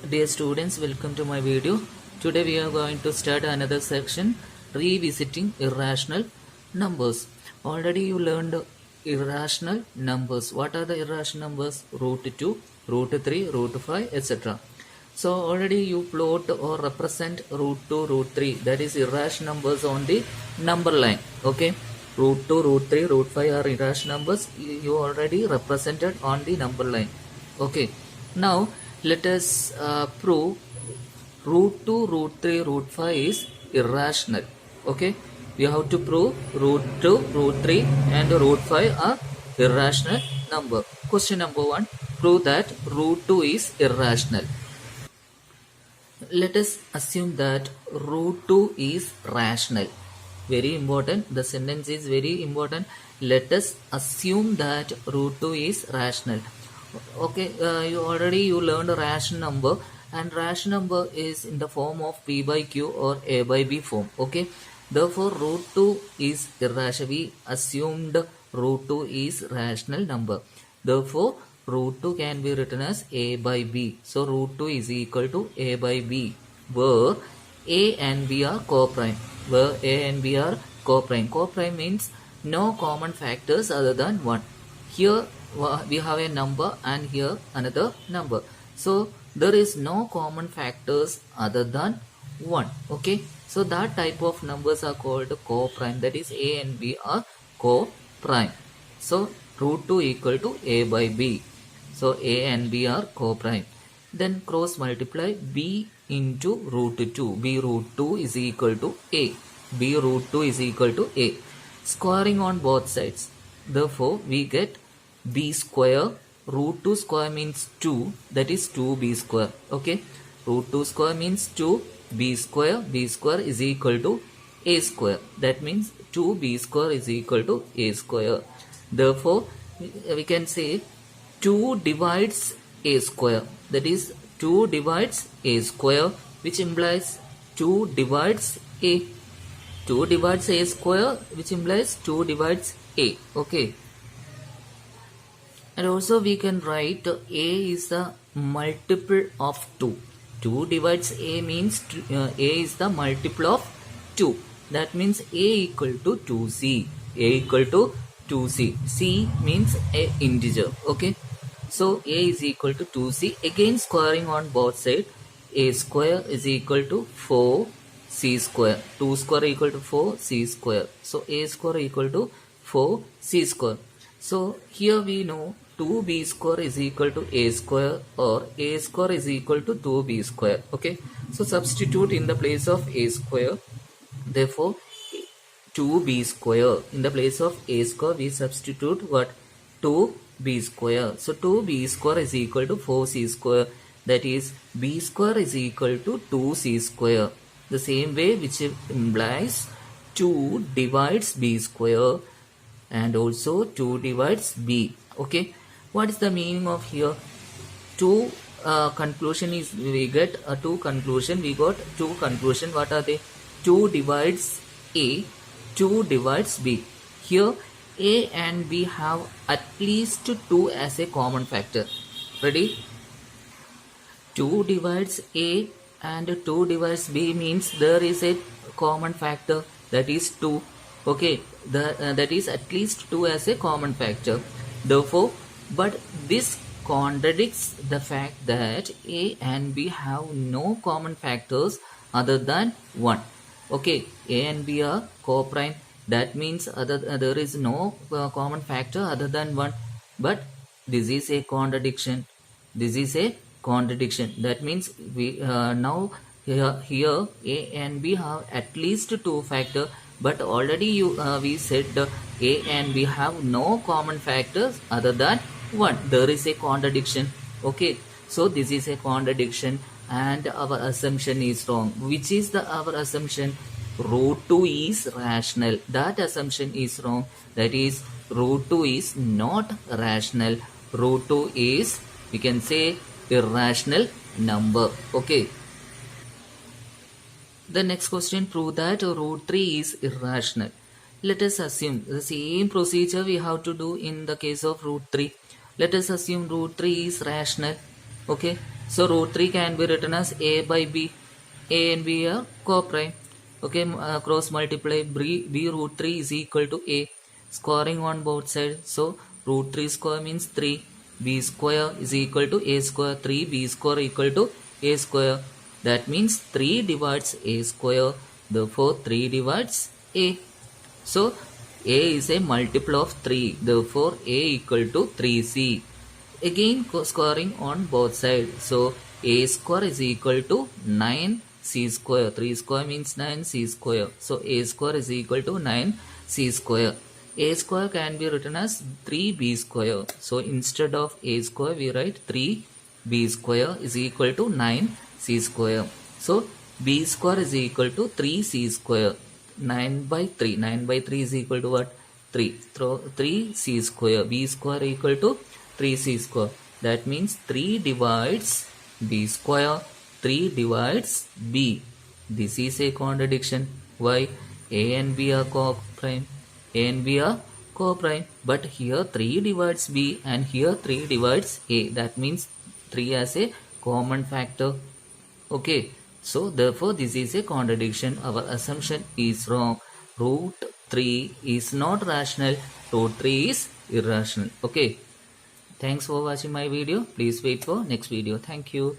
Dear students, welcome to my video. Today we are going to start another section, revisiting irrational numbers. Already you learned irrational numbers. What are the irrational numbers? Root 2, root 3, root 5, etc. So already you plot or represent root 2, root 3, that is irrational numbers on the number line. Okay, root 2, root 3, root 5 are irrational numbers. You already represented on the number line. Okay, now let us prove root 2, root 3, root 5 is irrational. Okay, we have to prove root 2, root 3 and root 5 are irrational number. Question number 1, prove that root 2 is irrational. Let us assume that root 2 is rational. Very important, the sentence is very important. Let us assume that root 2 is rational. Okay, you learned a rational number, and rational number is in the form of p by q or a by b form. Okay, therefore root 2 is irrational. We assumed root 2 is rational number. Therefore root 2 can be written as a by b. So root 2 is equal to a by b, where a and b are co-prime. Where a and b are co-prime. Co-prime means no common factors other than 1. Here we have a number and here another number. So there is no common factors other than 1. Okay, so that type of numbers are called co-prime. That is a and b are co-prime. So root 2 equal to a by b. So a and b are co-prime. Then cross multiply b into root 2. b root 2 is equal to a. b root 2 is equal to a. Squaring on both sides. Therefore we get b square. Root 2 square means 2. That is 2b square. Okay. Root 2 square means 2. b square. b square is equal to a square. That means 2b square is equal to a square. Therefore we can say 2 divides a square. That is 2 divides a square, which implies 2 divides a. 2 divides a square, which implies 2 divides a. Okay. And also we can write a is the multiple of 2. 2 divides a means a is the multiple of 2. That means a equal to 2c. a equal to 2c. c means a integer. Okay. So a is equal to 2c. Again squaring on both sides. A square is equal to 4c square. 2 square equal to 4c square. So a square equal to 4c square. So here we know 2b square is equal to a square, or a square is equal to 2b square. Okay. So substitute in the place of a square. Therefore 2b square. In the place of a square we substitute what? 2b square. So 2b square is equal to 4c square. That is b square is equal to 2c square. The same way, which implies 2 divides b square and also 2 divides b. Okay. What is the meaning of here? Two conclusion is we get two conclusion. We got two conclusion. What are they? 2 divides a, 2 divides b. Here a and b have at least 2 as a common factor. Ready? 2 divides a and 2 divides b means there is a common factor, that is 2. Okay, that is at least 2 as a common factor. Therefore, but this contradicts the fact that a and b have no common factors other than 1. Okay, a and b are co-prime. That means there is no common factor other than 1. But this is a contradiction. This is a contradiction. That means we now here a and b have at least 2 factor, but already we said a and b have no common factors other than 1. There is a contradiction. Okay, so this is a contradiction and our assumption is wrong. Which is our assumption? Root 2 is rational. That assumption is wrong. That is root 2 is not rational. Root 2 is, we can say, irrational number. Okay. The next question, prove that root 3 is irrational. Let us assume the same procedure we have to do in the case of root 3. Let us assume root 3 is rational. Okay. So root 3 can be written as a by b. A and b are co-prime. Okay, cross multiply b root 3 is equal to a. Squaring on both sides. So root 3 square means 3. B square is equal to a square. 3b square equal to a square. That means 3 divides a square. Therefore 3 divides a. So a is a multiple of 3. Therefore a equal to 3c. Again squaring on both sides. So a square is equal to 9c square. 3 square means 9c square. So a square is equal to 9c square. A square can be written as 3b square. So instead of a square we write 3b square is equal to 9c square. So b square is equal to 3c square. 9 by 3. 9 by 3 is equal to what? 3. Throw 3c square. B square equal to 3c square. That means 3 divides b square. 3 divides b. This is a contradiction. Why? A and b are co-prime. A and b are co-prime. But here 3 divides b and here 3 divides a. That means 3 has a common factor. Okay. So therefore this is a contradiction. Our assumption is wrong. Root 3 is not rational. Root 3 is irrational. Okay. Thanks for watching my video. Please wait for next video. Thank you.